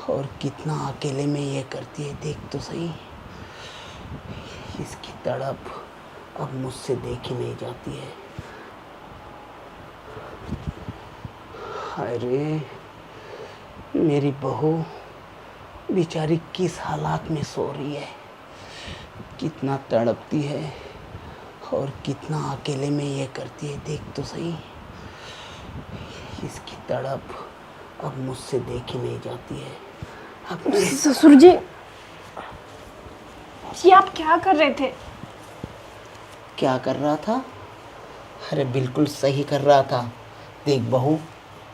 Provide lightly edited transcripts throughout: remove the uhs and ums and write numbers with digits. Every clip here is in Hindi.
और कितना अकेले में ये करती है, देख तो सही। इसकी तड़प अब मुझसे देखी नहीं जाती है। अरे मेरी बहू बेचारी किस हालात में सो रही है, कितना तड़पती है और कितना अकेले में ये करती है, देख तो सही। इसकी तड़प अब मुझसे देखी नहीं जाती है। अपने ससुर जी, आप क्या कर रहे थे? क्या कर रहा था? अरे बिल्कुल सही कर रहा था। देख बहू,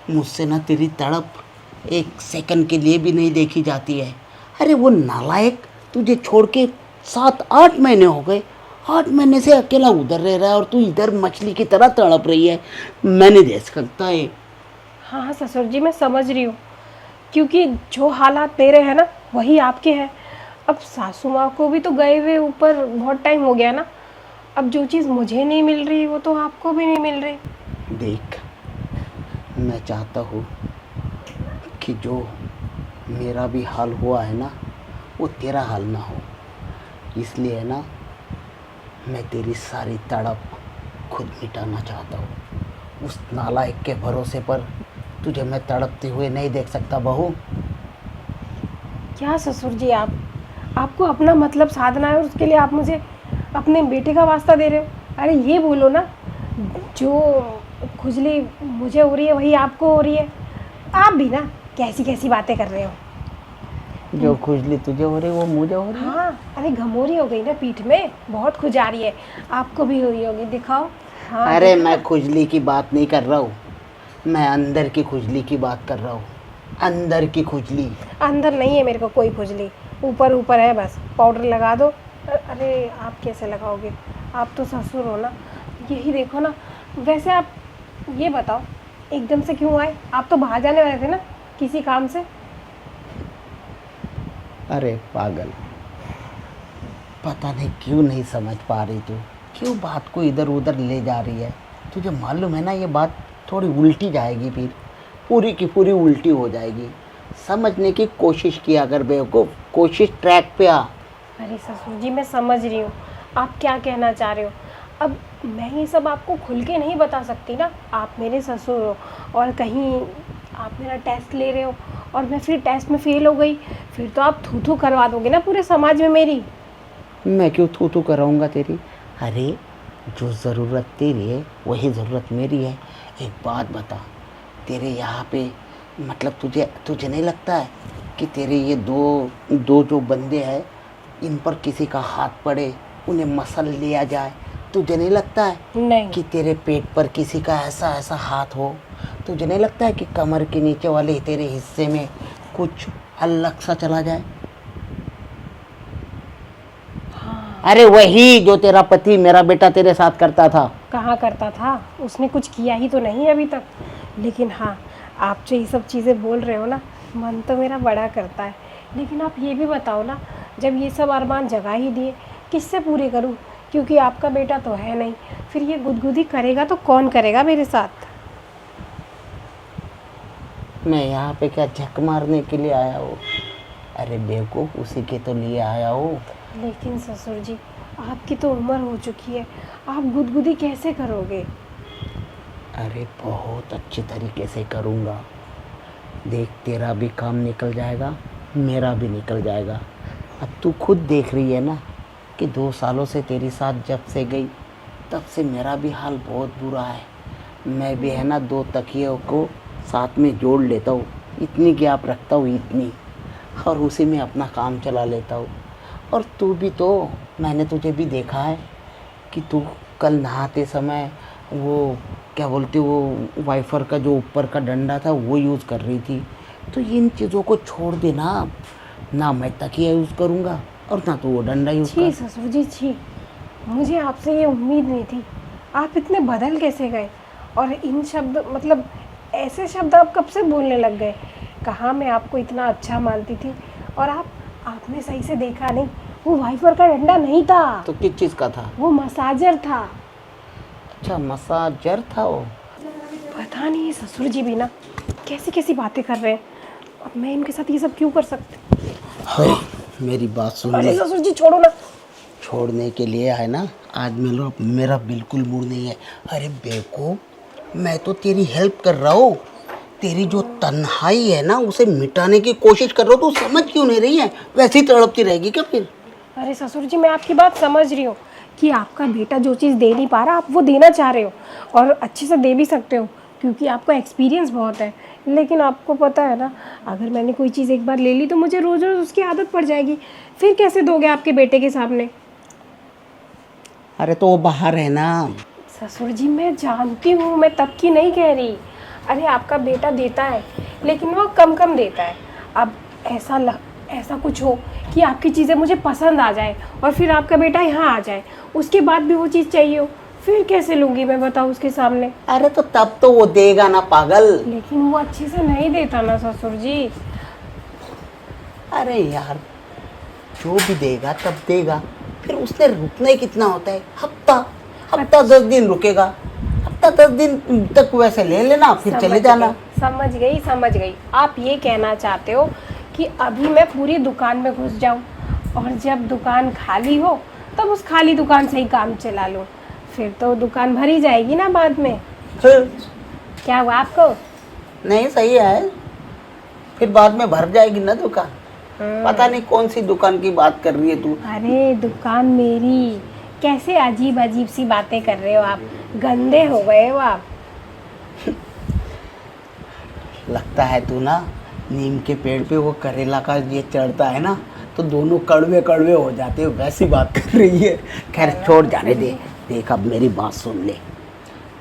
मुझसे ना तेरी तड़प एक सेकंड के लिए भी नहीं देखी जाती है। अरे वो नालायक तुझे छोड़ के 7-8 महीने हो गए, 8 महीने से अकेला उधर रह रहा है और तू इधर मछली की तरह तड़प रही है। मैंने देख सकता है। हाँ ससुर जी, मैं समझ रही हूँ, क्योंकि जो हालात मेरे हैं ना वही आपके हैं। अब सासू माँ को भी तो गए हुए ऊपर बहुत टाइम हो गया ना। अब जो चीज़ मुझे नहीं मिल रही वो तो आपको भी नहीं मिल रही। देख, मैं चाहता हूँ कि जो मेरा भी हाल हुआ है ना वो तेरा हाल ना हो, इसलिए ना मैं तेरी सारी तड़प खुद मिटाना चाहता हूँ। उस नालायक के भरोसे पर तुझे मैं तड़पते हुए नहीं देख सकता बहू। क्या ससुर जी, आपको अपना मतलब साधना है और उसके लिए आप मुझे अपने बेटे का वास्ता दे रहे हो? अरे ये बोलो ना, जो खुजली मुझे हो रही है वही आपको हो रही है। आप भी ना कैसी कैसी बातें कर रहे हो। जो खुजली तुझे हो रही वो मुझे हो रही है। हाँ, अरे घमोरी हो गई ना पीठ में, बहुत खुज आ रही है। आपको भी हुई होगी, दिखाओ। हाँ अरे देखा? मैं खुजली की बात नहीं कर रहा हूँ, मैं अंदर की खुजली की बात कर रहा हूँ। अंदर की खुजली। अंदर नहीं है मेरे को कोई खुजली, ऊपर ऊपर है बस। पाउडर लगा दो। अरे आप कैसे लगाओगे, आप तो ससुर हो ना, यही देखो ना। वैसे आप ये बताओ, एकदम से क्यों आए? आप तो बाहर जाने वाले थे ना किसी काम से। अरे पागल, पता नहीं क्यों नहीं समझ पा रही तू, क्यों बात को इधर उधर ले जा रही है। तुझे मालूम है ना ये बात थोड़ी उल्टी जाएगी, फिर पूरी की पूरी उल्टी हो जाएगी। समझने की कोशिश किया कर बेवकूफ़, कोशिश ट्रैक पे आ। अरे ससुर जी, मैं समझ रही हूँ आप क्या कहना चाह रहे हो। अब मैं ये सब आपको खुल के नहीं बता सकती ना, आप मेरे ससुर हो। और कहीं आप मेरा टेस्ट ले रहे हो और मैं फिर टेस्ट में फेल हो गई, फिर तो आप थू थू करवा दोगे ना पूरे समाज में मेरी। मैं क्यों थू थू कराऊंगा तेरी? अरे जो ज़रूरत तेरी है वही ज़रूरत मेरी है। एक बात बता, तेरे यहाँ पे मतलब तुझे तुझे नहीं लगता है कि तेरे ये दो दो जो बंदे हैं इन पर किसी का हाथ पड़े, उन्हें मसल लिया जाए? तुझे नहीं लगता है नहीं। कि तेरे पेट पर किसी का ऐसा ऐसा हाथ हो? तुझे नहीं लगता है कि कमर के नीचे वाले तेरे हिस्से में कुछ अलग सा चला जाए? हाँ। अरे वही जो तेरा पति मेरा बेटा तेरे साथ करता था। कहाँ करता था, उसने कुछ किया ही तो नहीं अभी तक। लेकिन हाँ, आप जो ये सब चीज़ें बोल रहे हो ना, मन तो मेरा बड़ा करता है। लेकिन आप ये भी बताओ ना, जब ये सब अरमान जगा ही दिए, किससे पूरे करूँ? क्योंकि आपका बेटा तो है नहीं, फिर ये गुदगुदी करेगा तो कौन करेगा मेरे साथ? मैं यहाँ पे क्या झक मारने के लिए आया हूँ? अरे बेवकूफ़, उसी के तो लिए आया हूँ। लेकिन ससुर जी, आपकी तो उम्र हो चुकी है, आप गुदगुदी कैसे करोगे? अरे बहुत अच्छे तरीके से करूँगा। देख, तेरा भी काम निकल जाएगा, मेरा भी निकल जाएगा। अब तू खुद देख रही है ना कि 2 सालों से तेरी साथ जब से गई तब से मेरा भी हाल बहुत बुरा है। मैं भी है ना 2 तकियों को साथ में जोड़ लेता हूँ, इतनी गैप रखता हूँ, इतनी, और उसी में अपना काम चला लेता हूँ। और तू भी तो, मैंने तुझे भी देखा है कि तू कल नहाते समय वो क्या बोलते, वो वाइफर का जो ऊपर का डंडा था वो यूज़ कर रही थी। तो इन चीज़ों को छोड़ देना, ना मैं तकिया यूज़ करूँगा और ना तो वो डंडा यूज़ छी कर। ससुर जी छी, मुझे आपसे ये उम्मीद नहीं थी। आप इतने बदल कैसे गए? और इन शब्द, मतलब ऐसे शब्द आप कब से बोलने लग गए? कहाँ मैं आपको इतना अच्छा मानती थी। और आपने सही से देखा नहीं, वो वाइफर का डंडा नहीं था, तो किस चीज़ का था? वो मसाजर था। अच्छा, मसाजर था वो। पता नहीं ये ससुर जी भी ना कैसी कैसी बातें कर रहे हैं। अब मैं इनके साथ ये सब क्यों कर सकती? अरे मेरी बात सुन अरे ले। ससुर जी छोड़ो ना। छोड़ने के लिए है ना, आज मेरा बिल्कुल मूड नहीं है। अरे बेवकूफ, मैं तो तेरी हेल्प कर रहा हूँ। तेरी जो तन्हाई है ना उसे मिटाने की कोशिश कर रहा हूँ। तू समझ क्यों नहीं रही है? वैसे ही तड़पती रहेगी क्या फिर? अरे ससुर जी मैं आपकी बात समझ रही हूँ कि आपका बेटा जो चीज़ दे नहीं पा रहा आप वो देना चाह रहे हो और अच्छे से दे भी सकते हो क्योंकि आपको एक्सपीरियंस बहुत है। लेकिन आपको पता है ना, अगर मैंने कोई चीज़ एक बार ले ली तो मुझे रोज़ रोज़ उसकी आदत पड़ जाएगी। फिर कैसे दोगे आपके बेटे के सामने? अरे तो वो बाहर है ना। ससुर जी मैं जानती हूँ, मैं तब की नहीं कह रही। अरे आपका बेटा देता है लेकिन वो कम कम देता है। अब ऐसा कुछ हो कि आपकी चीज़ें मुझे पसंद आ जाए और फिर आपका बेटा यहाँ आ जाए, उसके बाद भी वो चीज़ चाहिए हो, फिर कैसे लूँगी मैं बताओ उसके सामने? अरे तो तब तो वो देगा ना पागल। लेकिन वो अच्छे से नहीं देता ना ससुर जी। अरे यार, जो भी देगा तब देगा। फिर उसने रुकना ही कितना होता है? हफ्ता 10 दिन रुकेगा। हफ्ता 10 दिन तक वैसे ले लेना, फिर चले जाना। समझ गई। आप ये कहना चाहते हो कि अभी मैं पूरी दुकान में घुस जाऊं और जब दुकान खाली हो तब उस खाली दुकान से ही काम चला लूं। फिर तो दुकान भरी जाएगी ना बाद में। फिर क्या हुआ आपको? नहीं, सही है। फिर बाद में भर जाएगी ना दुकान। पता नहीं कौन सी दुकान की बात कर रही है तू। अरे दुकान मेरी। कैसे अजीब अजीब सी बातें कर रहे हो आप, गंदे हो गए हो आप। लगता है तू ना नीम के पेड़ पे वो करेला का ये चढ़ता है ना तो दोनों कड़वे कड़वे हो जाते हो, वैसी बात कर रही है। खैर छोड़, जाने दे। देख अब मेरी बात सुन ले,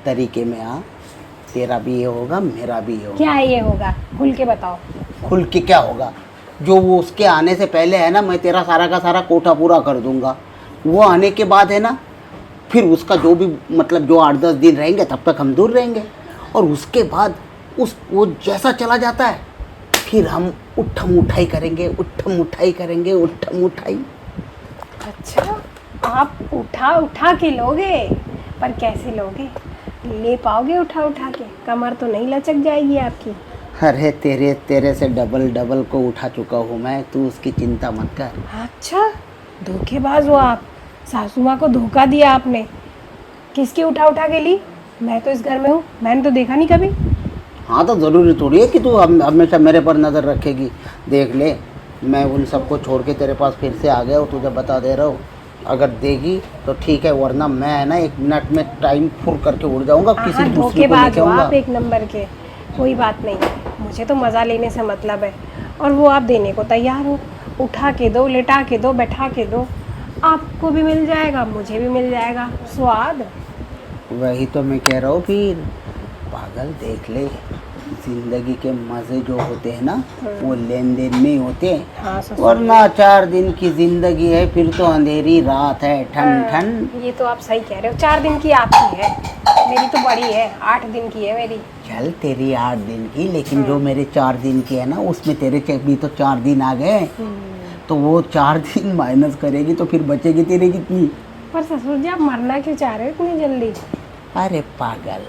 तरीके में आ। तेरा भी ये होगा, मेरा भी ये होगा। क्या ये होगा? खुल के बताओ। खुल के क्या होगा? जो वो उसके आने से पहले है ना, मैं तेरा सारा का सारा कोटा पूरा कर दूंगा। वो आने के बाद है ना, फिर उसका जो भी मतलब जो 8-10 दिन रहेंगे तब तक हम दूर रहेंगे। और उसके बाद वो जैसा चला जाता है फिर हम उठम उठाई करेंगे। अच्छा, आप उठा के लोगे? पर कैसे लोगे? ले पाओगे उठा के? कमर तो नहीं लचक जाएगी आपकी? अरे तेरे से डबल को उठा चुका हूँ मैं, तू उसकी चिंता मत कर। अच्छा, धोखेबाज हो आप। सासू माँ को धोखा दिया आपने। किसकी उठा के ली? मैं तो इस घर में हूँ, मैंने तो देखा नहीं कभी। हाँ तो ज़रूरी थोड़ी है कि तू हमेशा मेरे पर नज़र रखेगी। देख ले, मैं उन सबको छोड़ के तेरे पास फिर से आ गया हूँ, तुझे बता दे रहा हूँ। अगर देगी तो ठीक है, वरना मैं है ना 1 मिनट में टाइम फुल करके उड़ जाऊँगा, किसी दूसरे को धोखेबाज लेके हो आऊँगा। आप एक नंबर के। कोई बात नहीं, मुझे तो मज़ा लेने से मतलब है और वो आप देने को तैयार हो। उठा के दो, लेटा के दो, बैठा के दो, आपको भी मिल जाएगा, मुझे भी मिल जाएगा स्वाद। वही तो मैं कह रहा हूँ फिर। पागल, देख ले, जिंदगी के मज़े जो होते हैं ना वो लेन देन में ही होते हैं। हाँ ससुर। वरना 4 दिन की जिंदगी है, फिर तो अंधेरी रात है, ठंड। ये तो आप सही कह रहे हो। 4 दिन की आपकी है, मेरी तो बड़ी है, 8 दिन की है मेरी। चल तेरी 8 दिन की, लेकिन जो मेरे 4 दिन की है ना उसमें तेरे भी तो 4 दिन आ गए। तो वो 4 दिन माइनस करेगी तो फिर बचेगी तेरे कितनी? पर ससुर जी आप मरना क्यों चाह रहे हो इतनी जल्दी? अरे पागल,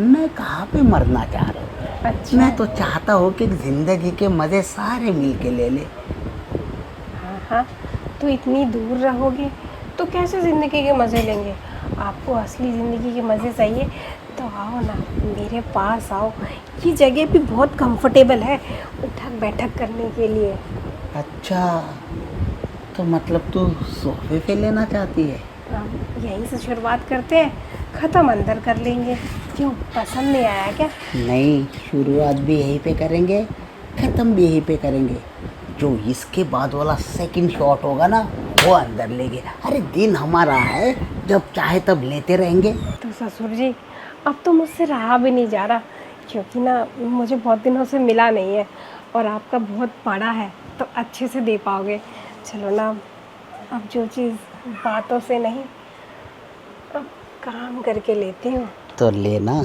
मैं कहाँ पे मरना चाह रहा हूँ। अच्छा। मैं तो चाहता हूँ कि जिंदगी के मज़े सारे मिल के ले ले। हाँ, तो इतनी दूर रहोगे तो कैसे ज़िंदगी के मज़े लेंगे? आपको असली ज़िंदगी के मज़े चाहिए तो आओ ना, मेरे पास आओ। ये जगह भी बहुत कंफर्टेबल है उठक बैठक करने के लिए। अच्छा, तो मतलब तू सोफे पे लेना चाहती है? हम यहीं से शुरुआत करते हैं, ख़त्म अंदर कर लेंगे। क्यों, पसंद नहीं आया क्या? नहीं, शुरुआत भी यहीं पे करेंगे, ख़त्म भी यहीं पे करेंगे। जो इसके बाद वाला सेकंड शॉट होगा ना वो अंदर लेंगे। अरे दिन हमारा है, जब चाहे तब लेते रहेंगे। तो ससुर जी अब तो मुझसे रहा भी नहीं जा रहा, क्योंकि ना मुझे बहुत दिनों से मिला नहीं है और आपका बहुत बड़ा है तो अच्छे से दे पाओगे। चलो ना, अब जो चीज़ बातों से नहीं, अब काम करके लेती हूँ। तो लेना।